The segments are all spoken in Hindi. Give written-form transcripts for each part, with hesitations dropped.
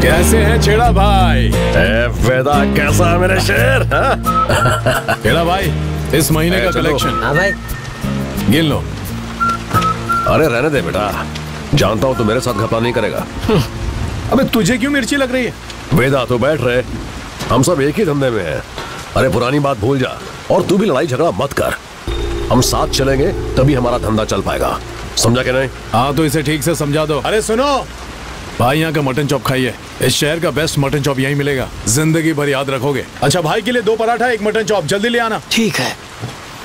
कैसे हैं छेड़ा भाई? वेदा कैसा है मेरे शेर? छेड़ा भाई, इस महीने का कलेक्शन। हाँ भाई, गिन लो। अरे रहने दे बेटा, जानता हूँ तू मेरे साथ घपला नहीं करेगा। अबे तुझे क्यों मिर्ची लग रही है? वेदा तो बैठ रहे, हम सब एक ही धंधे में हैं। अरे पुरानी बात भूल जा, और तू भी लड़ाई झगड़ा मत कर। हम साथ चलेंगे तभी हमारा धंधा चल पाएगा, समझा कि नहीं? हाँ तो इसे ठीक से समझा दो। अरे सुनो भाई, यहाँ का मटन चॉप खाइए, इस शहर का बेस्ट मटन चॉप यहीं मिलेगा, जिंदगी भर याद रखोगे। अच्छा भाई के लिए 2 पराठा 1 मटन चॉप, जल्दी ले आना। ठीक है।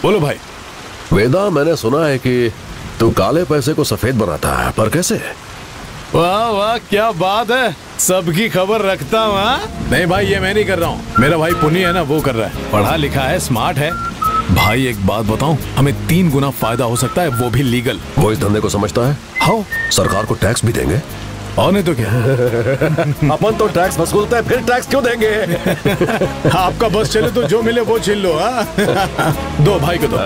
बोलो भाई। वेदा, मैंने सुना है कि तू काले पैसे को सफेद बनाता है, पर कैसे? वाह वाह, क्या बात है, सबकी खबर रखता हूँ। नहीं भाई, ये मैं नहीं कर रहा हूँ, मेरा भाई पुनी है ना, वो कर रहा है। पढ़ा लिखा है, स्मार्ट है। भाई एक बात बताऊं, हमें 3 गुना फायदा हो सकता है, वो भी लीगल। वो इस धंधे को समझता है? हाँ, सरकार को टैक्स भी देंगे। और नहीं तो क्या। अपन तो टैक्स वसूलते हैं, फिर टैक्स क्यों देंगे? आपका बस चले तो जो मिले वो छीन लो। दो भाई को दो।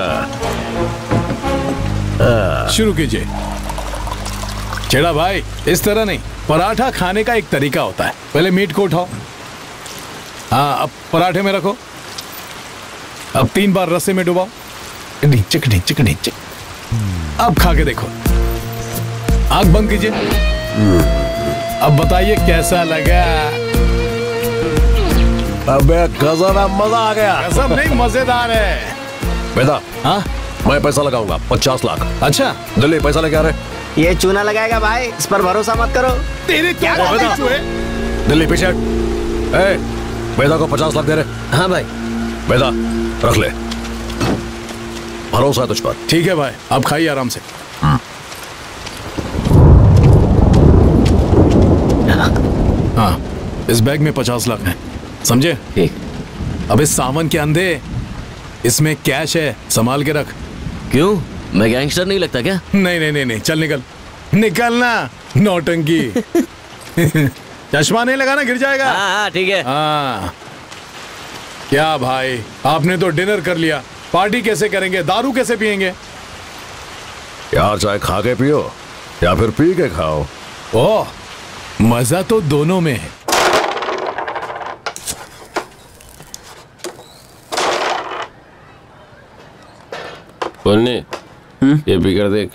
शुरू कीजिए। छेड़ा भाई, इस तरह नहीं, पराठा खाने का एक तरीका होता है। पहले मीट को उठाओ, हाँ अब पराठे में रखो, अब 3 बार रस्से में डुबाओ, ढिंचक ढिंचक ढिंचक। अब खा के देखो, आंख बंद कीजिए, अब बताइए कैसा लगा? अबे गजब, मजा आ गया। गजब नहीं, मजेदार है। वेदा, हाँ मैं पैसा लगाऊंगा 50 लाख। अच्छा दिल्ली पैसा लेके आ रहे? ये चूना लगाएगा भाई, इस पर भरोसा मत करो। तेरे क्या हुए? दिल्ली पीछे। ए, वेदा को 50 लाख दे रहे? हाँ भाई। वेदा रख ले, भरोसा है तुझ पर। ठीक है भाई, आप खाइए आराम से। हाँ, इस बैग में 50 लाख है, समझे? ठीक। अब इस सावन के अंधे, इसमें कैश है, संभाल के रख। क्यों, मैं गैंगस्टर नहीं लगता क्या? नहीं नहीं नहीं नहीं, चल निकल, निकलना नौटंकी। चश्मा नहीं लगाना, गिर जाएगा। हाँ ठीक है। हाँ क्या भाई, आपने तो डिनर कर लिया, पार्टी कैसे करेंगे, दारू कैसे पिएंगे? यार चाहे खा के पियो या फिर पी के खाओ। ओह, मजा तो दोनों में है। बोलने ये भी कर देख।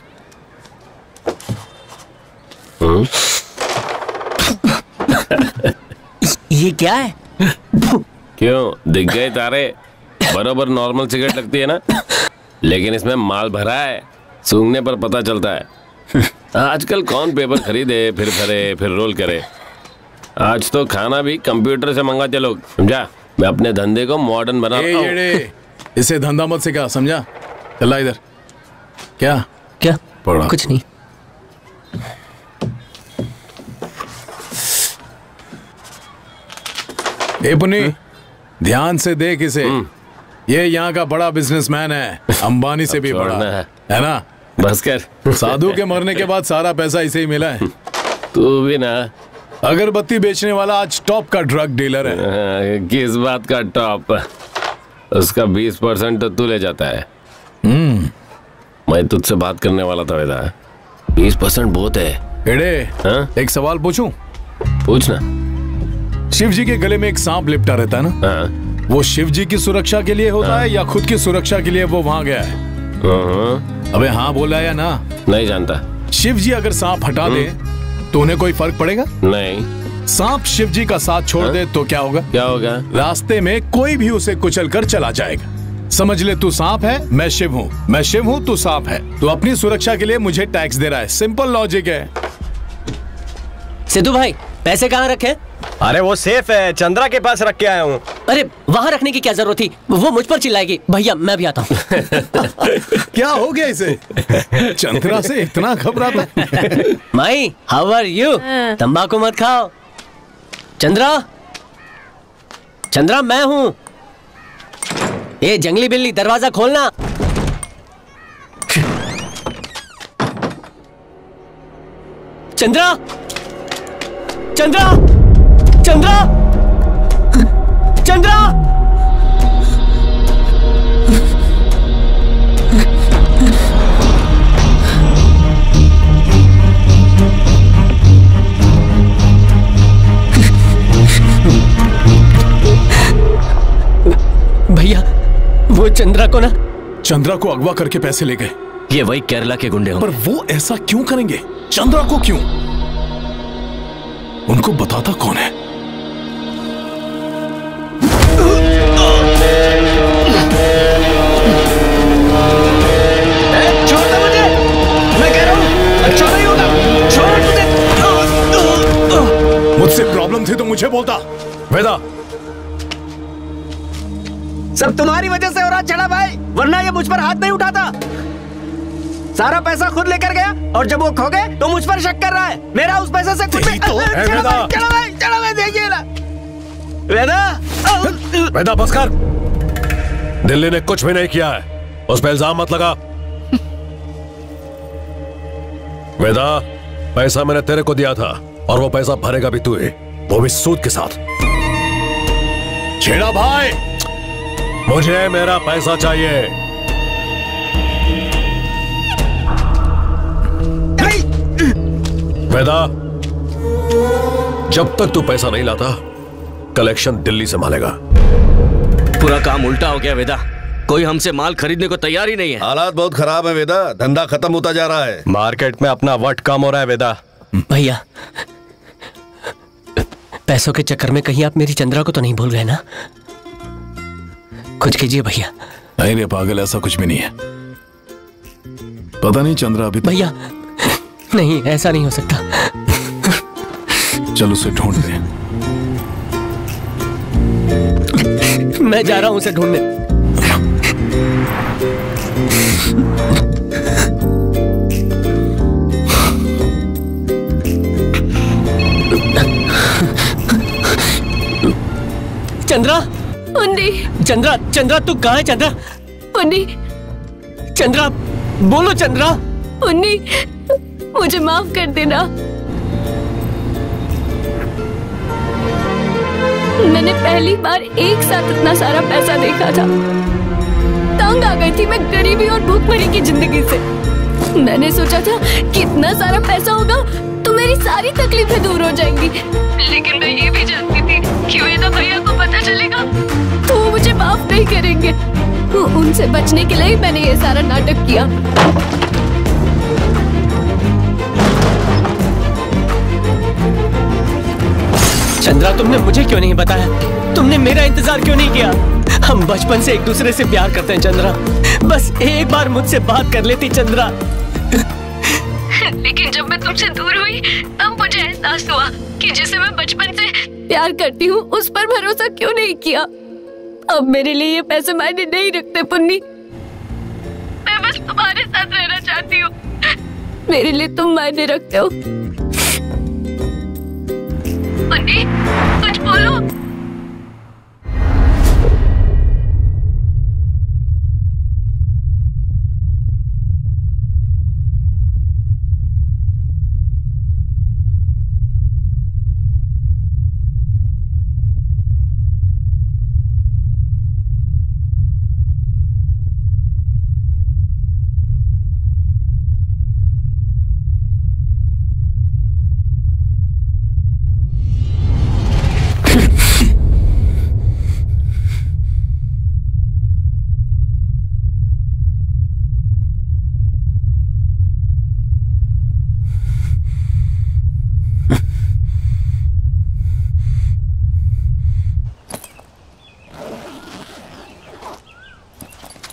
ये क्या है? क्यों, दिख गए तारे? बराबर नॉर्मल सिगरेट लगती है ना, लेकिन इसमें माल भरा है, सूंघने पर पता चलता है। आजकल कौन पेपर खरीदे फिर भरे फिर रोल करे। आज तो खाना भी कंप्यूटर से मंगाते लोग, समझा? मैं अपने धंधे को मॉडर्न बना रहा हूं। इसे धंधा मत सिखा, समझा? चला इधर। क्या क्या? पढ़ा कुछ नहीं। ए पुनी, ध्यान से देख इसे, ये यहाँ का बड़ा बिजनेसमैन है, अंबानी से भी बड़ा है ना? बस कर। साधु के मरने के बाद सारा पैसा इसे ही मिला है। तू भी ना अगरबत्ती बेचने वाला आज टॉप का ड्रग डीलर है। किस बात का टॉप? उसका 20% तो तू ले जाता है। मैं तुझसे बात करने वाला था वेदा। 20% बहुत है। एड़े, एक सवाल पूछूं? पूछना। शिव जी के गले में एक सांप लिपटा रहता है ना? हाँ। वो शिव जी की सुरक्षा के लिए होता है या खुद की सुरक्षा के लिए वो वहां गया है? अबे हाँ बोला या ना? नहीं जानता। शिव जी अगर सांप हटा दे तो उन्हें कोई फर्क पड़ेगा? नहीं। सांप शिव जी का साथ छोड़ दे तो क्या होगा? क्या होगा? रास्ते में कोई भी उसे कुचल कर चला जाएगा। समझ ले, तू सांप है, मैं शिव हूँ, मैं शिव हूँ, तू सांप है। तू अपनी सुरक्षा के लिए मुझे टैक्स दे रहा है, सिंपल लॉजिक है। सिद्धू भाई, पैसे कहाँ रखे? अरे वो सेफ है, चंद्रा के पास रख के आया हूँ। अरे वहाँ रखने की क्या जरूरत थी? वो मुझ पर चिल्लाएगी। भैया मैं भी आता हूँ। क्या हो गया इसे? चंद्रा से इतना घबराता? माई, हाउ आर यू? तंबाकू मत खाओ। चंद्रा, चंद्रा मैं हूँ। ये जंगली बिल्ली, दरवाजा खोलना। चंद्रा, चंद्रा, चंद्रा, चंद्रा। चंद्रा को ना, चंद्रा को अगवा करके पैसे ले गए। ये वही केरला के गुंडे होंगे। पर वो ऐसा क्यों करेंगे? चंद्रा को क्यों? उनको बताता कौन है? छोड़ दे मुझे, मैं कह रहा हूँ अच्छा नहीं होगा। छोड़ मुझे। मुझसे प्रॉब्लम थी तो मुझे बोलता। वेदा, सब तुम्हारी वजह से हो रहा छड़ा भाई, वरना ये मुझ पर हाथ नहीं उठाता। सारा पैसा खुद लेकर गया और जब वो खो गए तो मुझ पर शक कर रहा है। मेरा उस पैसे से कुछ भी। चलो भाई देखिए ना। वेदा, वेदा बस कर। दिल्ली ने कुछ भी नहीं किया है, उस पर इल्जाम मत लगा। वेदा, पैसा मैंने तेरे को दिया था और वो पैसा भरेगा भी तू ही, वो भी सूद के साथ। छेड़ा भाई, मुझे मेरा पैसा चाहिए। वेदा, जब तक तू पैसा नहीं लाता कलेक्शन दिल्ली से मालेगा। पूरा काम उल्टा हो गया वेदा, कोई हमसे माल खरीदने को तैयार ही नहीं है। हालात बहुत खराब है वेदा, धंधा खत्म होता जा रहा है। मार्केट में अपना वट कम हो रहा है वेदा। भैया, पैसों के चक्कर में कहीं आप मेरी चंद्रा को तो नहीं भूल गए ना? कुछ कीजिए भैया। नहीं रे पागल, ऐसा कुछ भी नहीं है। पता नहीं चंद्रा अभी भैया नहीं, ऐसा नहीं हो सकता। चल उसे ढूंढते हैं। मैं जा रहा हूं उसे ढूंढने। चंद्रा, पुन्नी, चंद्रा, चंद्रा तू कहाँ है? चंद्रा, पुन्नी, चंद्रा बोलो। चंद्रा, पुन्नी, मुझे माफ कर देना। मैंने पहली बार एक साथ इतना सारा पैसा देखा था। तंग आ गई थी मैं गरीबी और भूखमरी की जिंदगी से। मैंने सोचा था कि इतना सारा पैसा होगा तो मेरी सारी तकलीफें दूर हो जाएंगी। लेकिन मैं ये भी जानती थी कि वेदा भैया को पता चलेगा तो वो मुझे माफ नहीं करेंगे। उनसे बचने के लिए मैंने ये सारा नाटक किया। चंद्रा, तुमने मुझे क्यों नहीं बताया? तुमने मेरा इंतजार क्यों नहीं किया? हम बचपन से एक दूसरे से प्यार करते हैं चंद्रा, बस एक बार मुझसे बात कर लेती चंद्रा। लेकिन जब मैं तुमसे दूर हुई तब मुझे एहसास हुआ कि जिसे मैं बचपन से प्यार करती हूँ उस पर भरोसा क्यों नहीं किया। अब मेरे लिए ये पैसे मायने नहीं रखते पुन्नी। मैं बस तुम्हारे साथ रहना चाहती हूँ, मेरे लिए तुम मायने रखते हो। पुन्नी, कुछ बोलो।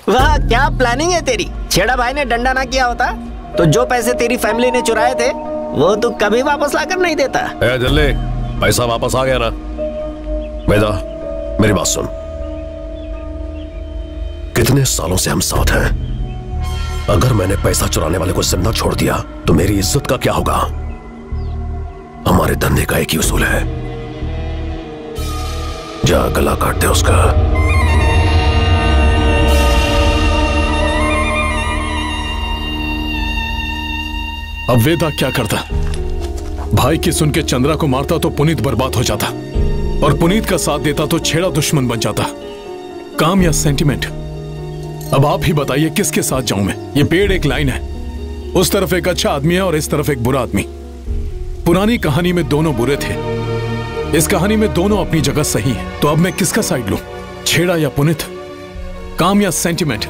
वाह, क्या प्लानिंग है तेरी। छेड़ा भाई ने डंडा ना किया होता तो जो पैसे तेरी फैमिली ने चुराए थे वो तू कभी वापस लाकर नहीं देता। दिल्ली, पैसा वापस आ गया ना? वेदा, मेरी बात सुन। कितने सालों से हम साथ हैं। अगर मैंने पैसा चुराने वाले को जिंदा छोड़ दिया तो मेरी इज्जत का क्या होगा? हमारे धंधे का एक ही उसूल है, जा गला काट दे उसका। अब वेदा क्या करता? भाई की सुन के चंद्रा को मारता तो पुनीत बर्बाद हो जाता, और पुनीत का साथ देता तो छेड़ा दुश्मन बन जाता। काम या सेंटिमेंट? अब आप ही बताइए किसके साथ जाऊं मैं? ये पेड़ एक लाइन है, उस तरफ एक अच्छा आदमी है और इस तरफ एक बुरा आदमी। पुरानी कहानी में दोनों बुरे थे, इस कहानी में दोनों अपनी जगह सही है। तो अब मैं किसका साइड लूं, छेड़ा या पुनीत? काम या सेंटिमेंट,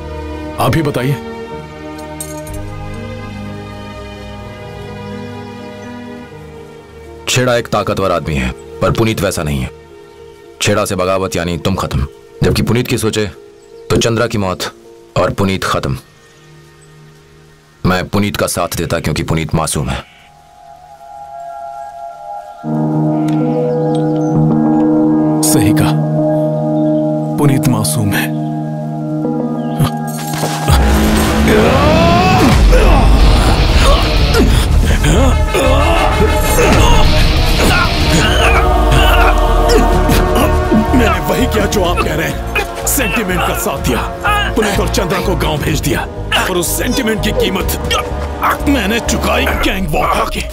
आप ही बताइए। छेड़ा एक ताकतवर आदमी है, पर पुनीत वैसा नहीं है। छेड़ा से बगावत यानी तुम खत्म, जबकि पुनीत की सोचे तो चंद्रा की मौत और पुनीत खत्म। मैं पुनीत का साथ देता क्योंकि पुनीत मासूम है। सही कहा, पुनीत मासूम है। मैंने वही किया जो आप कह रहे हैं, सेंटिमेंट का साथ दिया, पुनीत और चंद्रा को गांव भेज दिया, और उस सेंटिमेंट की कीमत मैंने चुकाई गैंग वॉर की।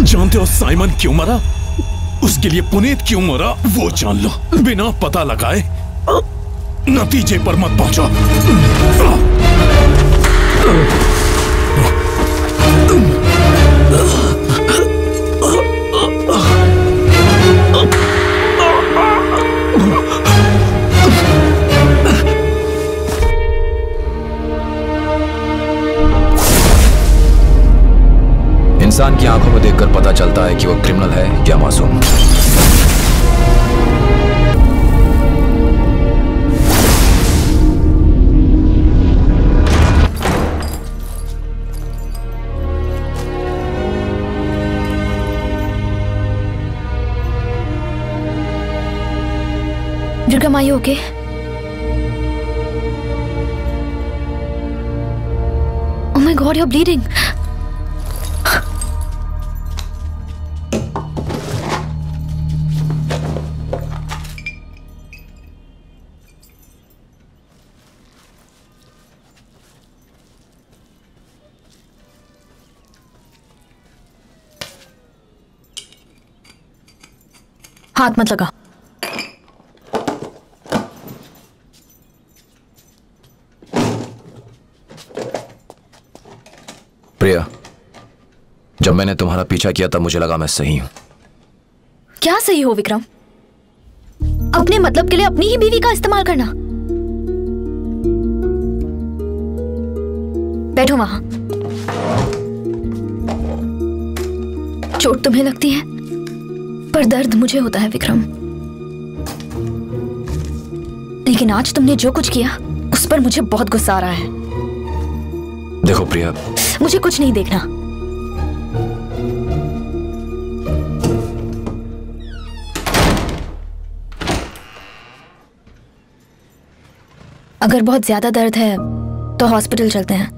जानते हो साइमन क्यों मरा? उसके लिए पुनीत क्यों मरा वो जान लो। बिना पता लगाए नतीजे पर मत पहुंचो। इंसान की आंखों में देखकर पता चलता है कि वो क्रिमिनल है या मासूम। Durgam, are you okay? Oh my God, you're bleeding. हाथ मत लगा। प्रिया, जब मैंने तुम्हारा पीछा किया तब मुझे लगा मैं सही हूं। क्या सही हो विक्रम? अपने मतलब के लिए अपनी ही बीवी का इस्तेमाल करना। बैठो वहां। चोट तुम्हें लगती है, पर दर्द मुझे होता है विक्रम। लेकिन आज तुमने जो कुछ किया उस पर मुझे बहुत गुस्सा आ रहा है। देखो प्रिया, मुझे कुछ नहीं देखना। अगर बहुत ज्यादा दर्द है तो हॉस्पिटल चलते हैं।